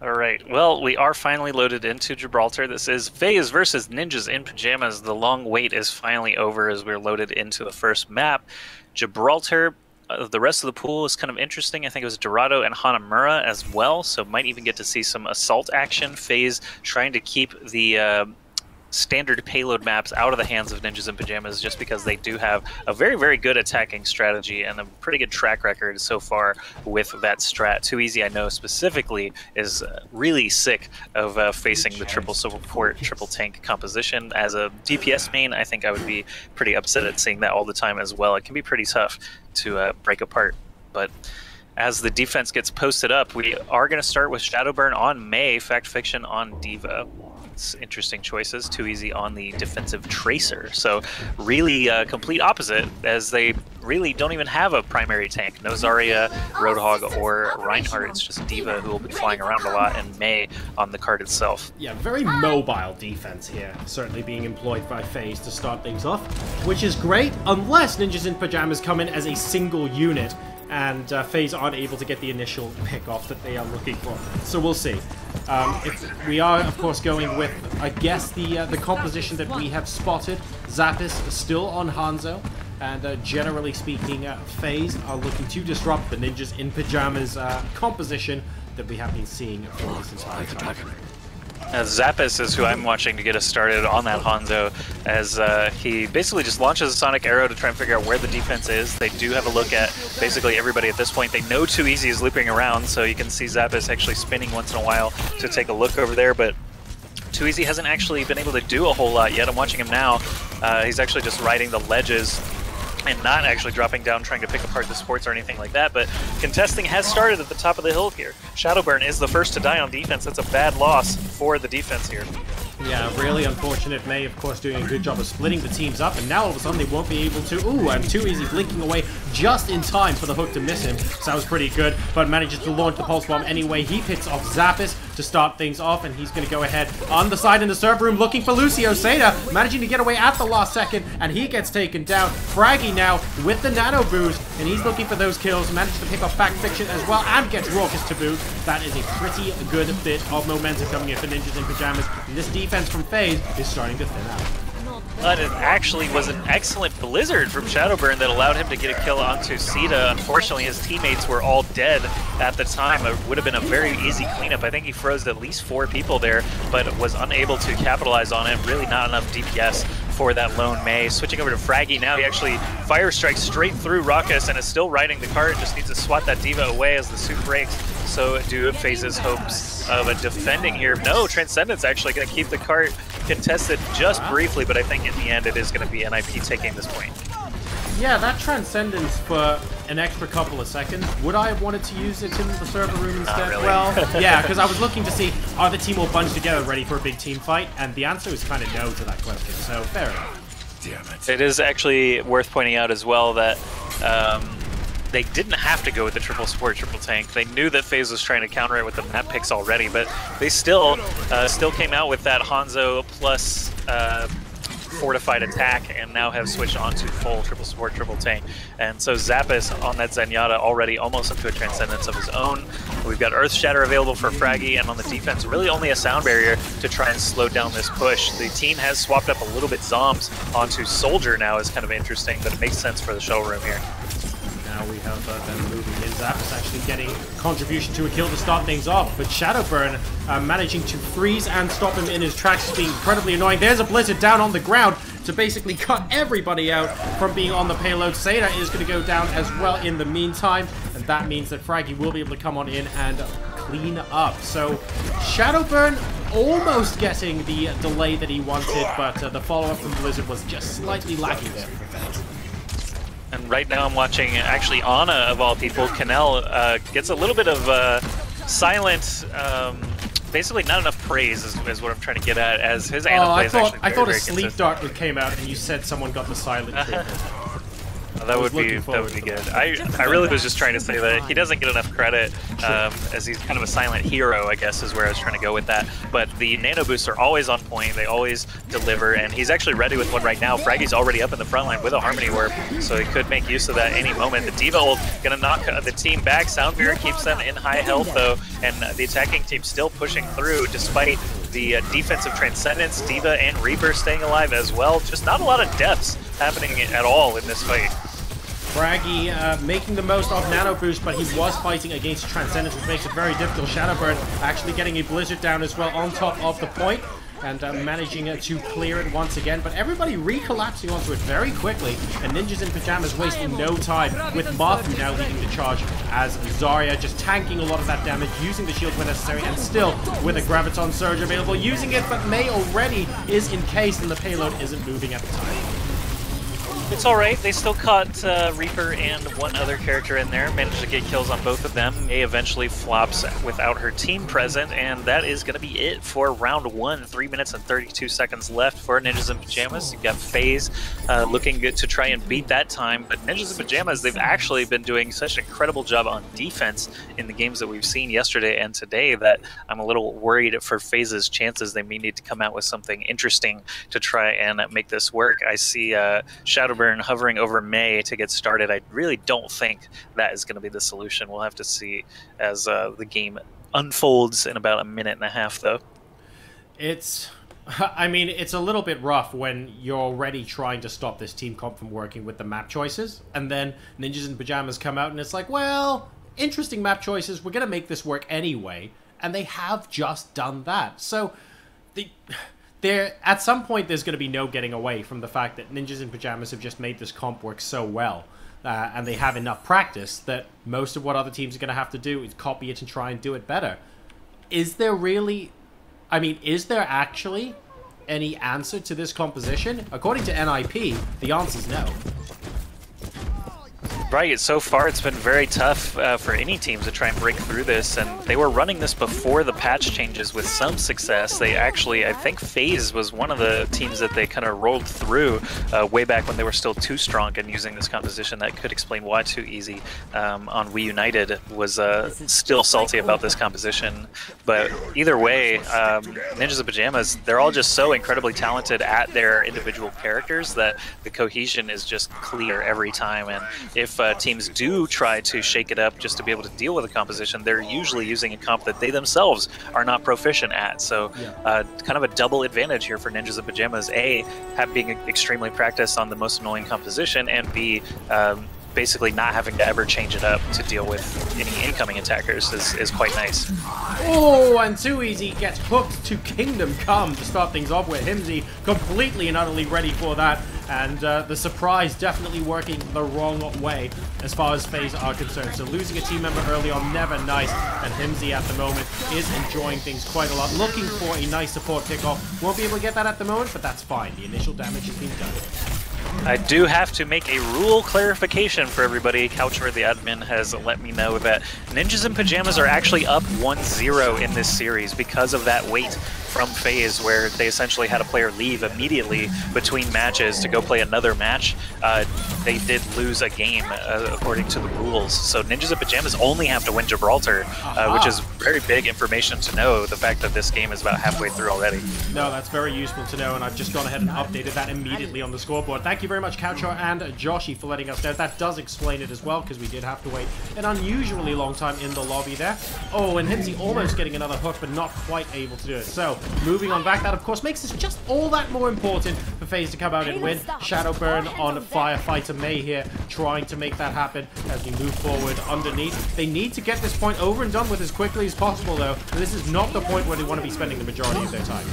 All right. Well, we are finally loaded into Gibraltar. This is FaZe versus Ninjas in Pyjamas. The long wait is finally over as we're loaded into the first map. Gibraltar, the rest of the pool is kind of interesting. I think it was Dorado and Hanamura as well, so might even get to see some assault action. FaZe trying to keep the standard payload maps out of the hands of Ninjas in Pyjamas just because they do have a very, very good attacking strategy and a pretty good track record so far with that strat. Too Easy, I know specifically, is really sick of facing the triple support, triple tank composition. As a DPS main, I think I would be pretty upset at seeing that all the time as well. It can be pretty tough to break apart, but as the defense gets posted up, we are going to start with Shadowburn on Mei, Fact Fiction on Diva. It's interesting choices. Too Easy on the defensive Tracer. So really complete opposite, as they really don't even have a primary tank. No Zarya, Roadhog, or Reinhardt. It's just Diva who will be flying around a lot, and Mei on the card itself. Yeah, very mobile defense here, certainly being employed by FaZe to start things off, which is great, unless Ninjas in Pyjamas come in as a single unit and FaZe aren't able to get the initial pick-off that they are looking for. So we'll see. If we are, of course, going with, I guess, the composition that we have spotted. Zappis still on Hanzo, and generally speaking, FaZe are looking to disrupt the Ninjas in Pyjamas composition that we have been seeing for this entire time. Zappis is who I'm watching to get us started on that Hanzo, as he basically just launches a Sonic Arrow to try and figure out where the defense is. They do have a look at basically everybody at this point. They know Too Easy is looping around, so you can see Zappis actually spinning once in a while to take a look over there, but Too Easy hasn't actually been able to do a whole lot yet. I'm watching him now. He's actually just riding the ledges and not actually dropping down trying to pick apart the supports or anything like that, but contesting has started at the top of the hill here. Shadowburn is the first to die on defense. That's a bad loss for the defense here. Yeah, really unfortunate. Mei, of course, doing a good job of splitting the teams up, and now all of a sudden they won't be able to. Ooh, and Too Easy blinking away just in time for the hook to miss him. So that was pretty good, but manages to launch the pulse bomb anyway. He picks off Zappis to start things off, and he's going to go ahead on the side in the server room looking for Lucio. Seda managing to get away at the last second, and he gets taken down. Fraggy now with the nano boost, and he's looking for those kills. Manages to pick off Fact Fiction as well, and gets Raucous to boot. That is a pretty good bit of momentum coming in for Ninjas in Pyjamas, and this defense from FaZe is starting to thin out. But it actually was an excellent Blizzard from Shadowburn that allowed him to get a kill onto Sita. Unfortunately, his teammates were all dead at the time. It would have been a very easy cleanup. I think he froze at least 4 people there, but was unable to capitalize on it. Really not enough DPS for that lone Mei. Switching over to Fraggy now, he actually fire strikes straight through Raucous and is still riding the cart. Just needs to swat that Diva away as the suit breaks. So do FaZe's hopes of a defending here. No, Transcendence actually going to keep the cart contested just briefly, but I think in the end it is going to be NIP taking this point. Yeah, that Transcendence for an extra couple of seconds. Would I have wanted to use it in the server room instead? Not really. Well, yeah, because I was looking to see, are the team all bunched together ready for a big team fight? And the answer is kind of no to that question, so fair enough. Damn it. It is actually worth pointing out as well that they didn't have to go with the triple support, triple tank. They knew that FaZe was trying to counter it with the map picks already, but they still came out with that Hanzo plus fortified attack and now have switched on to full triple support, triple tank. And so Zappis on that Zenyatta already almost up to a Transcendence of his own. We've got Earth Shatter available for Fraggy, and on the defense, really only a Sound Barrier to try and slow down this push. The team has swapped up a little bit Zombs onto Soldier now, is kind of interesting, but it makes sense for the shuttle room here. Now we have them moving in. Zappis actually getting contribution to a kill to start things off, but Shadowburn managing to freeze and stop him in his tracks is being incredibly annoying. There's a Blizzard down on the ground to basically cut everybody out from being on the payload. Seda is going to go down as well in the meantime, and that means that Fraggy will be able to come on in and clean up. So Shadowburn almost getting the delay that he wanted, but the follow-up from Blizzard was just slightly lacking there. And right now I'm watching, actually, Ana, of all people. Canel gets a little bit of silent, basically not enough praise is what I'm trying to get at, as his Ana play is actually very, I thought a very sleep consistent. dart came out and you said someone got the silent treatment. That would be good. I really was just trying to say that he doesn't get enough credit as he's kind of a silent hero, I guess is where I was trying to go with that. But the nano boosts are always on point, they always deliver, and he's actually ready with one right now. Fraggy's already up in the front line with a Harmony Warp, so he could make use of that any moment. The D.Va ult gonna knock the team back. Soundbearer keeps them in high health though, and the attacking team still pushing through despite the defensive Transcendence. D.Va and Reaper staying alive as well. Just not a lot of deaths happening at all in this fight. Fraggy making the most of Nano Boost, but he was fighting against Transcendence, which makes it very difficult. Shadowburn actually getting a Blizzard down as well on top of the point, and managing to clear it once again. But everybody recollapsing onto it very quickly, and Ninjas in Pyjamas wasting no time, with Mafu now leading the charge as Zarya just tanking a lot of that damage, using the shield when necessary, and still with a Graviton Surge available, using it, but Mei already is encased and the payload isn't moving at the time. It's alright, they still caught Reaper and one other character in there, managed to get kills on both of them. Mei eventually flops without her team present, and that is going to be it for round 1. 3 minutes and 32 seconds left for Ninjas in Pyjamas. You've got FaZe looking good to try and beat that time, but Ninjas in Pyjamas, they've actually been doing such an incredible job on defense in the games that we've seen yesterday and today that I'm a little worried for FaZe's chances. They may need to come out with something interesting to try and make this work. I see Shadowburn hovering over Mei to get started. I really don't think that is going to be the solution. We'll have to see as the game unfolds in about a minute and a half, though. I mean, it's a little bit rough when you're already trying to stop this team comp from working with the map choices, and then Ninjas in Pyjamas come out and it's like, well, interesting map choices, we're going to make this work anyway, and they have just done that. So, at some point, there's going to be no getting away from the fact that Ninjas in Pyjamas have just made this comp work so well, and they have enough practice that most of what other teams are going to have to do is copy it and try and do it better. Is there really... I mean, is there actually any answer to this composition? According to NIP, the answer's no. Right, so far it's been very tough for any teams to try and break through this, and they were running this before the patch changes with some success. They actually, I think FaZe was one of the teams that they kind of rolled through way back when they were still too strong and using this composition. That could explain why Too Easy on We United was still salty about this composition. But either way, Ninjas in Pyjamas, they're all just so incredibly talented at their individual characters that the cohesion is just clear every time. And if teams do try to shake it up just to be able to deal with a composition, they're usually using a comp that they themselves are not proficient at. So kind of a double advantage here for Ninjas in Pyjamas. A, being extremely practiced on the most annoying composition, and B, basically not having to ever change it up to deal with any incoming attackers is quite nice. Oh, and Too Easy gets hooked to Kingdom Come to start things off with. Himsy completely and utterly ready for that, and the surprise definitely working the wrong way as far as FaZe are concerned. So losing a team member early on, never nice, and Himsy at the moment is enjoying things quite a lot. Looking for a nice support kickoff. Won't be able to get that at the moment, but that's fine. The initial damage has been done. I do have to make a rule clarification for everybody. Coucher, the admin, has let me know that Ninjas in Pyjamas are actually up 1-0 in this series because of that wait from FaZe, where they essentially had a player leave immediately between matches to go play another match. They did lose a game according to the rules. So Ninjas in Pyjamas only have to win Gibraltar, which is very big information to know, the fact that this game is about halfway through already. No, that's very useful to know, and I've just gone ahead and updated that immediately on the scoreboard. Thank you very much, Coucher and Joshy, for letting us know. That does explain it as well, because we did have to wait an unusually long time in the lobby there. Oh, and Himsy almost getting another hook, but not quite able to do it. So, moving on back, that of course makes this just all that more important for FaZe to come out and win. Shadowburn on Firefighter Mei here, trying to make that happen as we move forward underneath. They need to get this point over and done with as quickly as possible, though. This is not the point where they want to be spending the majority of their time.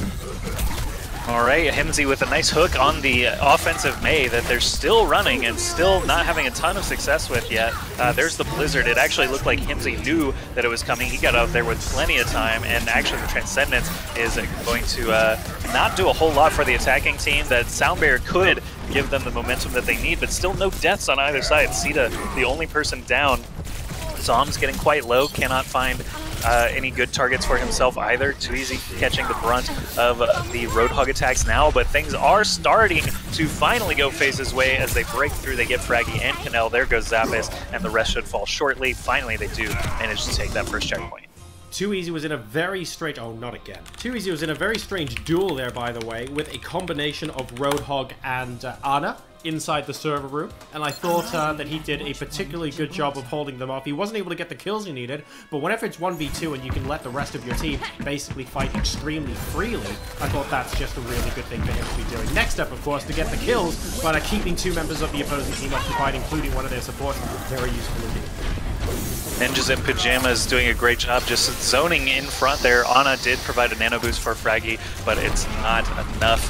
All right, Himsy with a nice hook on the offensive Mei that they're still running and still not having a ton of success with yet. There's the Blizzard. It actually looked like Himsy knew that it was coming. He got out there with plenty of time, and actually the Transcendence is going to not do a whole lot for the attacking team. That Soundbear could give them the momentum that they need, but still no deaths on either side. Sita, the only person down. Zom's getting quite low, cannot find any good targets for himself either. Too easy catching the brunt of the Roadhog attacks now, but things are starting to finally go FaZe's way as they break through. They get Fraggy and Canel. There goes Zappis, and the rest should fall shortly. Finally, they do manage to take that first checkpoint. Too Easy was in a very strange... Oh, not again. Too Easy was in a very strange duel there, by the way, with a combination of Roadhog and Ana inside the server room, and I thought that he did a particularly good job of holding them off. He wasn't able to get the kills he needed, but whenever it's 1v2 and you can let the rest of your team basically fight extremely freely, I thought that's just a really good thing for him to be doing. Next step, of course, to get the kills, but keeping 2 members of the opposing team occupied, including one of their supports, very useful indeed. Ninjas in Pyjamas doing a great job just zoning in front there. Ana did provide a nano boost for Fraggy, but it's not enough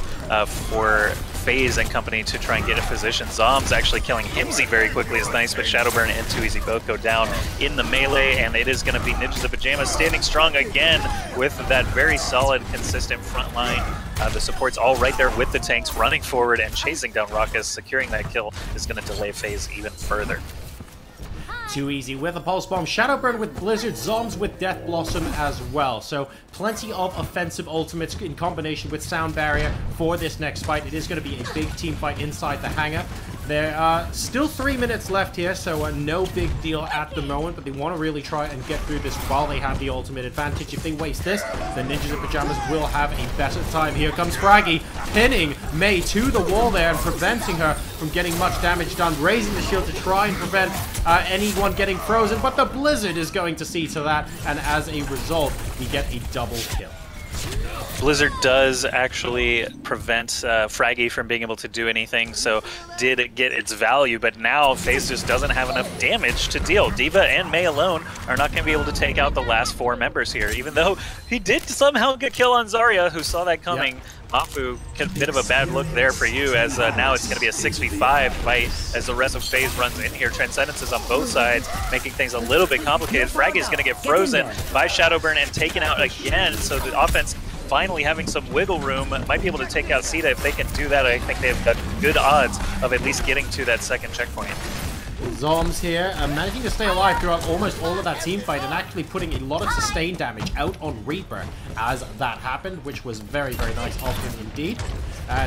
for FaZe and company to try and get a position. Zom's actually killing Himsy very quickly. It's nice, but Shadowburn and Too Easy both go down in the melee, and it is going to be Ninjas in Pyjamas standing strong again with that very solid, consistent front line. The support's all right there with the tanks running forward and chasing down Ruckus. Securing that kill is going to delay FaZe even further. Too Easy with a Pulse Bomb, Shadowburn with Blizzard, Zoms with Death Blossom as well. So plenty of offensive ultimates in combination with Sound Barrier for this next fight. It is going to be a big team fight inside the hangar. There are still 3 minutes left here, so no big deal at the moment, but they want to really try and get through this while they have the ultimate advantage. If they waste this, the Ninjas in Pyjamas will have a better time. Here comes Fraggy, pinning Mei to the wall there and preventing her from getting much damage done, raising the shield to try and prevent anyone getting frozen, but the Blizzard is going to see to that, and as a result, we get a double kill. Blizzard does actually prevent Fraggy from being able to do anything, so did get its value, but now FaZe just doesn't have enough damage to deal. D.Va and Mei alone are not going to be able to take out the last 4 members here, even though he did somehow get kill on Zarya, who saw that coming. Yep. Mafu, a bit of a bad look there for you, as now it's going to be a 6v5 fight as the rest of FaZe runs in here. Transcendence is on both sides, making things a little bit complicated. Fraggy is going to get frozen by Shadowburn and taken out again, so the offense finally having some wiggle room, might be able to take out Sita. If they can do that, I think they've got good odds of at least getting to that second checkpoint. Zoms here, managing to stay alive throughout almost all of that team fight and actually putting a lot of sustained damage out on Reaper as that happened, which was very, very nice of him indeed.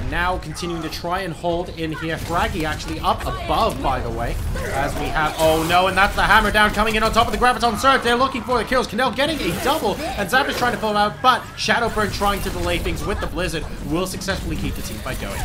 Now continuing to try and hold in here. Fraggy actually up above, by the way, as we have... Oh no, and that's the hammer down coming in on top of the Graviton Surge. They're looking for the kills. Canel getting a double, and Zap is trying to pull it out, but Shadowburn trying to delay things with the Blizzard will successfully keep the team fight going.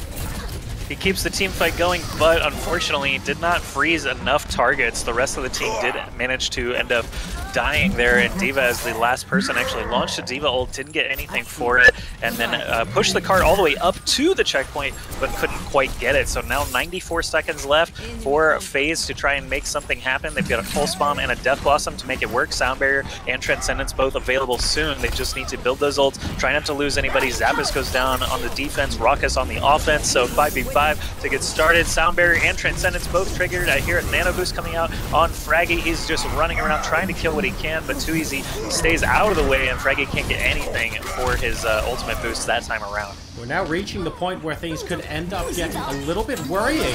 He keeps the team fight going, but unfortunately did not freeze enough targets. The rest of the team did manage to end up dying there, and D.Va as the last person actually launched a D.Va ult, didn't get anything for it, and then pushed the cart all the way up to the checkpoint, but couldn't quite get it. So now 94 seconds left for FaZe to try and make something happen. They've got a Pulse Bomb and a Death Blossom to make it work. Sound Barrier and Transcendence both available soon. They just need to build those ults, try not to lose anybody. Zappis goes down on the defense, Ruckus on the offense, so 5v5 to get started. Sound Barrier and Transcendence both triggered. I hear a Nano Boost coming out on Fraggy. He's just running around trying to kill what he can, but Too Easy stays out of the way, and Fraggy can't get anything for his ultimate boost that time around. We're now reaching the point where things could end up getting a little bit worrying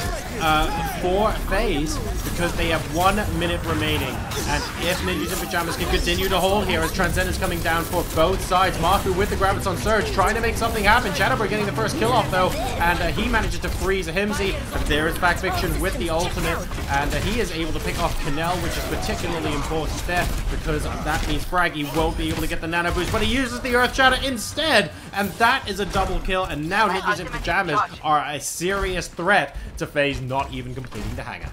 for FaZe, because they have 1 minute remaining. And if Ninjas in Pyjamas can continue to hold here as Transcendence coming down for both sides, Mafu with the Graviton Surge trying to make something happen. Shadowburn getting the first kill off though, and he manages to freeze Himsy. And there is Fact Fiction with the ultimate, and he is able to pick off Canel, which is particularly important there, because that means Fraggy won't be able to get the Nano Boost, but he uses the Earth Shatter instead, and that is a double kill. And now Ninjas in Pyjamas are a serious threat to FaZe not even completing the hangar.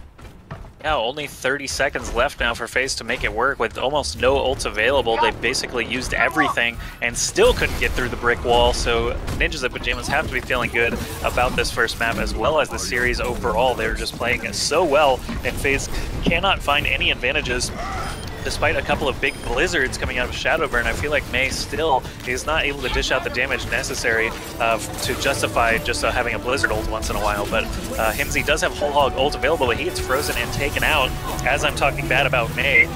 Yeah, only 30 seconds left now for FaZe to make it work with almost no ults available. They basically used everything and still couldn't get through the brick wall, so Ninjas in Pyjamas have to be feeling good about this first map as well as the series overall. They're just playing so well, and FaZe cannot find any advantages. Despite a couple of big blizzards coming out of Shadowburn, I feel like Mei still is not able to dish out the damage necessary to justify just having a blizzard ult once in a while. But Himsy does have Whole Hog ult available, but he gets frozen and taken out. As I'm talking bad about Mei,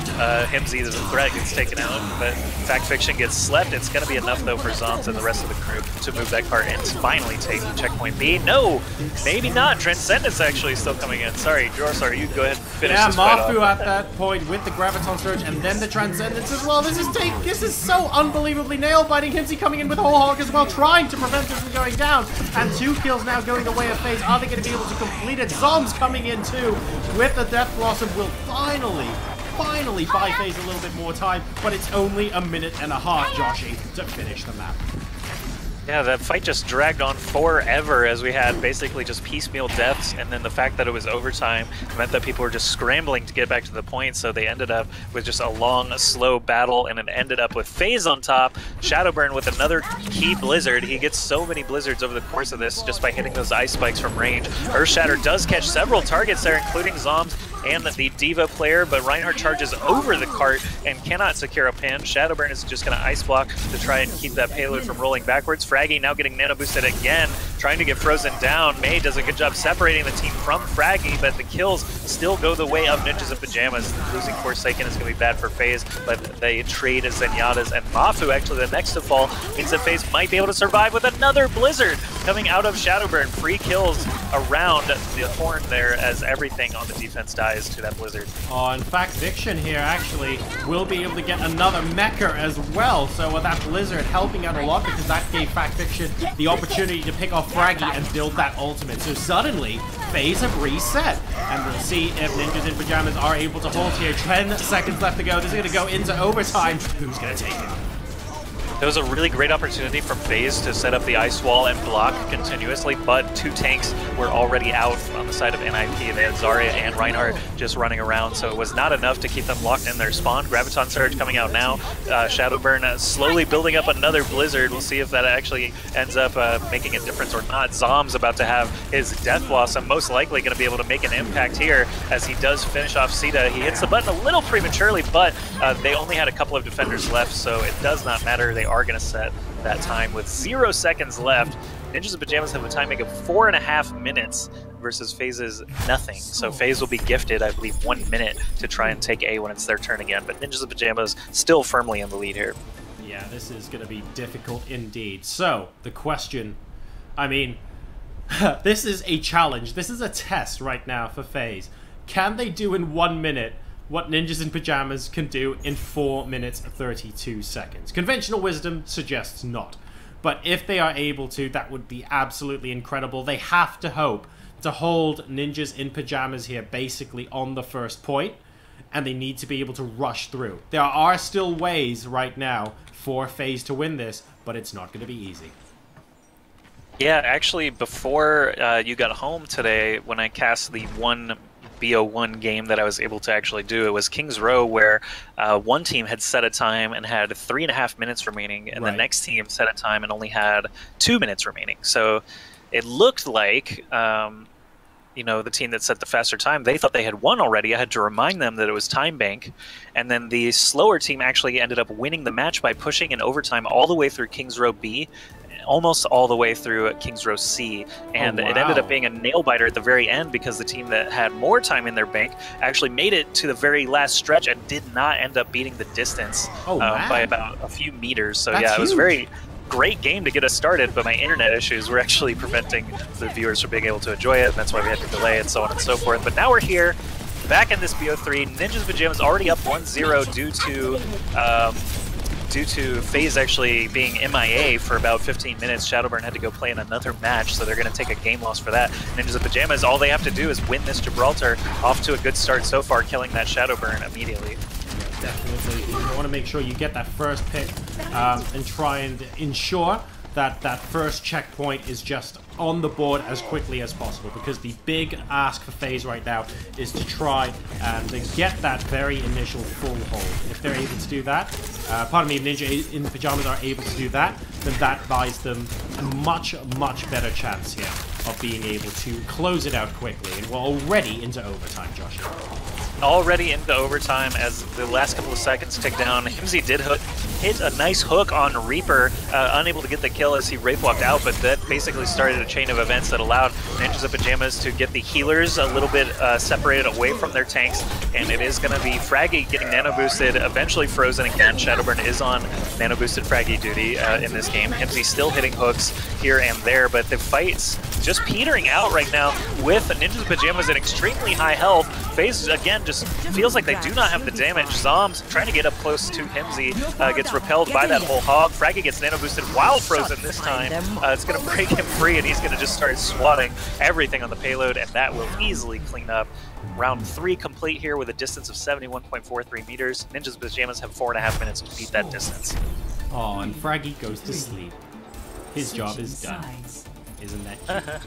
Himsy, the threat, gets taken out, but Fact Fiction gets slept. It's going to be enough, though, for Zoms and the rest of the crew to move that cart and finally take checkpoint B. No, maybe not. Transcendence actually still coming in. Sorry, Jorsar, you go ahead and finish this fight off. Mafu at that point with the Graviton Surge damage, and then the Transcendence as well. This is so unbelievably nail-biting. Himsy coming in with Whole Hog as well, trying to prevent this from going down. And 2 kills now going the way of FaZe. Are they going to be able to complete it? Zom's coming in too with the Death Blossom will finally buy FaZe a little bit more time, but it's only a minute and a half, Joshy, to finish the map. Yeah, that fight just dragged on forever as we had basically just piecemeal deaths, and then the fact that it was overtime meant that people were just scrambling to get back to the point, so they ended up with just a long, slow battle, and it ended up with FaZe on top, Shadowburn with another key blizzard. He gets so many blizzards over the course of this just by hitting those ice spikes from range. Earthshatter does catch several targets there, including Zombs and the D.Va player, but Reinhardt charges over the cart and cannot secure a pin. Shadowburn is just going to ice block to try and keep that payload from rolling backwards. Fraggy now getting nano boosted again, trying to get frozen down. May does a good job separating the team from Fraggy, but the kills still go the way of Ninjas in Pyjamas. Losing Forsaken is going to be bad for FaZe, but they trade Zenyatta's and Mafu actually the next to fall, means that FaZe might be able to survive with another Blizzard coming out of Shadowburn. Free kills around the horn there as everything on the defense dies to that Blizzard. Oh, in fact, Viction here actually will be able to get another Mecha as well. So that Blizzard helping out a lot because that gave Fact Fiction the opportunity to pick off Fraggy and build that ultimate. So suddenly, FaZe have reset. And we'll see if Ninjas in Pyjamas are able to hold here. 10 seconds left to go. This is going to go into overtime. Who's going to take it? It was a really great opportunity from FaZe to set up the ice wall and block continuously, but 2 tanks were already out on the side of NIP. They had Zarya and Reinhardt just running around, so it was not enough to keep them locked in their spawn. Graviton Surge coming out now. Shadowburn slowly building up another Blizzard. We'll see if that actually ends up making a difference or not. Zom's about to have his Death Blossom, most likely going to be able to make an impact here as he does finish off Sita. He hits the button a little prematurely, but they only had a couple of defenders left, so it does not matter. They are going to set that time with 0 seconds left. Ninjas in Pyjamas have a timing of 4.5 minutes versus FaZe's nothing. So FaZe will be gifted, I believe, 1 minute to try and take A when it's their turn again. But Ninjas in Pyjamas still firmly in the lead here. Yeah, this is going to be difficult indeed. So, the question, I mean, this is a challenge. This is a test right now for FaZe. Can they do in 1 minute what Ninjas in Pyjamas can do in 4 minutes 32 seconds? Conventional wisdom suggests not. But if they are able to, that would be absolutely incredible. They have to hope to hold Ninjas in Pyjamas here basically on the first point, and they need to be able to rush through. There are still ways right now for FaZe to win this, but it's not going to be easy. Yeah, actually, before you got home today, when I cast the one BO1 game that I was able to actually do, it was King's Row, where one team had set a time and had 3.5 minutes remaining, and the next team set a time and only had 2 minutes remaining. So it looked like, you know, the team that set the faster time, they thought they had won already. I had to remind them that it was time bank, and then the slower team actually ended up winning the match by pushing in overtime all the way through King's Row B, almost all the way through King's Row C, and it ended up being a nail-biter at the very end because the team that had more time in their bank actually made it to the very last stretch and did not end up beating the distance by about a few meters. So yeah, it was a very great game to get us started, but my internet issues were actually preventing the viewers from being able to enjoy it, and that's why we had to delay and so on and so forth. But now we're here, back in this BO3. Ninjas in Pyjamas already up 1-0 due to FaZe actually being MIA for about 15 minutes. Shadowburn had to go play in another match, so they're going to take a game loss for that. Ninjas in Pyjamas, all they have to do is win this Gibraltar. Off to a good start so far, killing that Shadowburn immediately. Yeah, definitely. You want to make sure you get that first pick and try and ensure that that first checkpoint is just on the board as quickly as possible, because the big ask for FaZe right now is to try and get that very initial full hold. If they're able to do that, pardon me, if Ninja in Pyjamas are able to do that, then that buys them a much better chance here of being able to close it out quickly. And we're already into overtime, Josh. Already into overtime as the last couple of seconds tick down. Himsy did hit a nice hook on Reaper, unable to get the kill as he rape walked out, but that basically started a chain of events that allowed Ninjas in Pyjamas to get the healers a little bit separated away from their tanks, and it is going to be Fraggy getting nano boosted, eventually frozen again. Shadowburn is on nano boosted Fraggy duty in this game. Himsy still hitting hooks here and there, but the fight's just petering out right now. with Ninja's Pyjamas at extremely high health. FaZe, again, just feels like they do not have the damage. Zombs trying to get up close to Himsy, gets repelled by that whole hog. Fraggy gets nano boosted while frozen this time. It's going to break him free, and he's going to just start swatting everything on the payload, and that will easily clean up. Round 3 complete here with a distance of 71.43 meters. Ninja's Pyjamas have 4.5 minutes to beat that distance. Oh, and Fraggy goes to sleep. His job is done. Isn't that cute?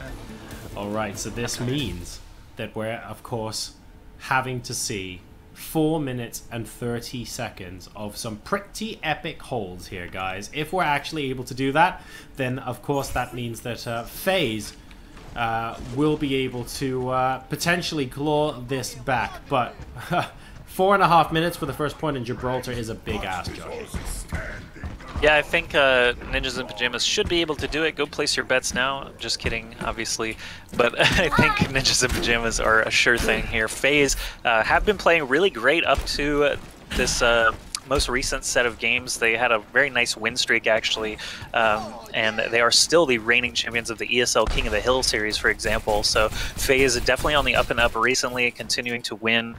Alright, so this means that we're, of course, having to see 4 minutes and 30 seconds of some pretty epic holds here, guys. If we're actually able to do that, then, of course, that means that FaZe will be able to potentially claw this back. But 4.5 minutes for the first point in Gibraltar is a big ass, Josh. Yeah, I think Ninjas in Pyjamas should be able to do it. Go place your bets now. Just kidding, obviously. But I think Ninjas in Pyjamas are a sure thing here. FaZe have been playing really great up to this most recent set of games. They had a very nice win streak, actually, and they are still the reigning champions of the ESL King of the Hill series, for example. So FaZe definitely on the up and up recently, continuing to win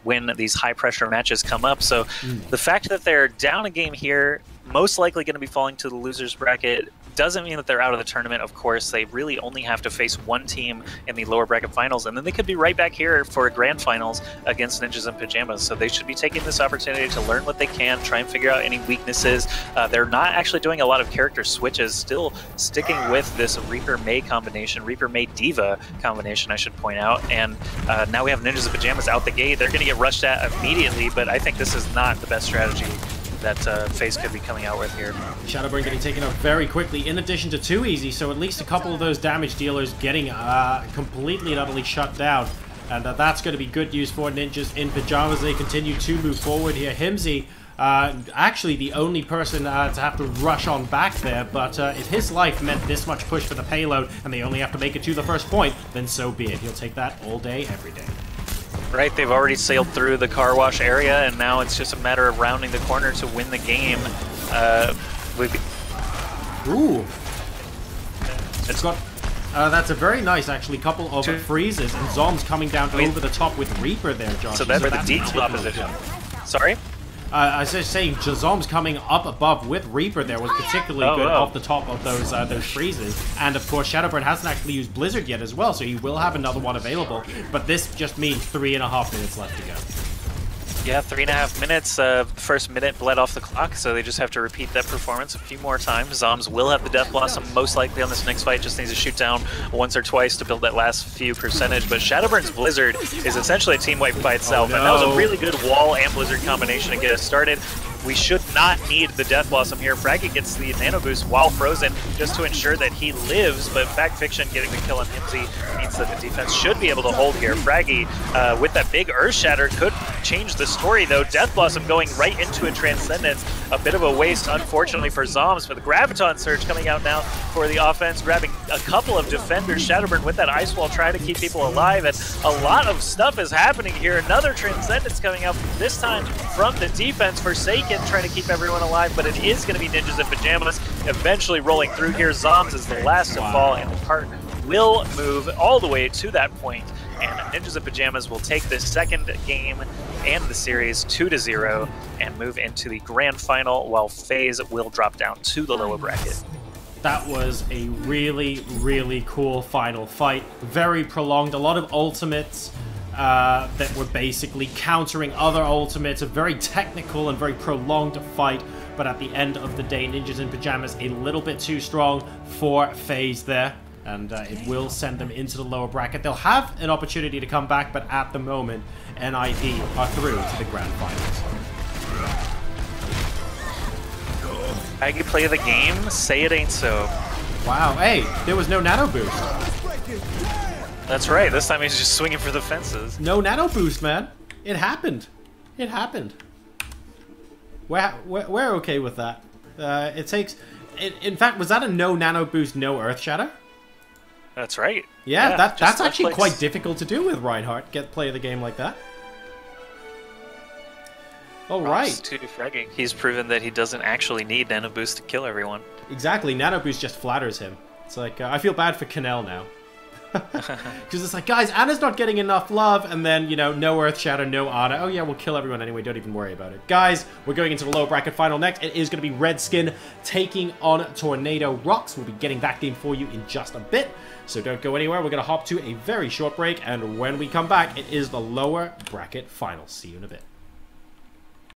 when these high-pressure matches come up. So the fact that they're down a game here, most likely going to be falling to the losers bracket, doesn't mean that they're out of the tournament. Of course, they really only have to face one team in the lower bracket finals, and then they could be right back here for a grand finals against Ninjas in Pyjamas. So they should be taking this opportunity to learn what they can, try and figure out any weaknesses. They're not actually doing a lot of character switches, still sticking with this Reaper Mei combination, Reaper Mei Diva combination, I should point out. And now we have Ninjas in Pyjamas out the gate. They're going to get rushed at immediately, but I think this is not the best strategy that FaZe could be coming out with here. Shadowburn getting taken out very quickly, in addition to 2easy, so at least a couple of those damage dealers getting completely and utterly shut down. And that's going to be good news for Ninjas in Pyjamas. They continue to move forward here. Himsy, actually the only person to have to rush on back there, but if his life meant this much push for the payload and they only have to make it to the first point, then so be it. He'll take that all day, every day. Right, they've already sailed through the car wash area, and now it's just a matter of rounding the corner to win the game. Ooh. It's got... that's a very nice, actually, couple of freezes, and Zombs coming down over the top with Reaper there, Josh. So that's for the deep opposition. Sorry? I was just saying, Jazom's coming up above with Reaper there was particularly good off the top of those freezes. And of course, Shadowburn hasn't actually used Blizzard yet as well, so he will have another one available. But this just means 3.5 minutes left to go. Yeah, 3.5 minutes. First minute bled off the clock, so they just have to repeat that performance a few more times. Zombs will have the Death Blossom most likely on this next fight, just needs to shoot down once or twice to build that last few percentage. But Shadowburn's Blizzard is essentially a team wipe by itself, and that was a really good wall and Blizzard combination to get us started. We should not need the Death Blossom here. Fraggy gets the Nano Boost while frozen just to ensure that he lives, but Fact Fiction getting the kill on Himsy means that the defense should be able to hold here. Fraggy, with that big Earth Shatter, could change the story, though. Death Blossom going right into a Transcendence. A bit of a waste, unfortunately, for Zombs, but the Graviton Surge coming out now for the offense, grabbing a couple of defenders. Shadowburn with that Ice Wall trying to keep people alive, and a lot of stuff is happening here. Another Transcendence coming out, this time from the defense. Forsaken trying to keep everyone alive, but it is going to be Ninjas in Pyjamas eventually rolling through here. Zombs is the last to fall, and the cart will move all the way to that point, and Ninjas in Pyjamas will take this second game and the series 2-0 and move into the grand final, while FaZe will drop down to the lower bracket. That was a really, really cool final fight. Very prolonged, a lot of ultimates that were basically countering other ultimates. A very technical and very prolonged fight, but at the end of the day, Ninjas in Pyjamas a little bit too strong for FaZe there, and it will send them into the lower bracket. They'll have an opportunity to come back, but at the moment, NIP are through to the grand finals. I can play the game, say it ain't so. Wow, hey, there was no Nano Boost. That's right, this time he's just swinging for the fences. No Nano Boost, man. It happened. It happened. We're okay with that. It takes... In fact, was that a no Nano Boost, no Earth Shatter? That's right. Yeah, that's actually quite difficult to do with Reinhardt. Play the game like that. All right. To Fraggy. He's proven that he doesn't actually need Nano Boost to kill everyone. Exactly. Nano Boost just flatters him. It's like, I feel bad for Canel now. Because it's like, guys, Ana's not getting enough love, and then, you know, no Earth Shadow, no Ana. Oh yeah, we'll kill everyone anyway, don't even worry about it. Guys, we're going into the lower bracket final next. It is going to be Redskin taking on Tornado Rocks. We'll be getting that game for you in just a bit, so don't go anywhere. We're going to hop to a very short break, and when we come back, it is the lower bracket final. See you in a bit.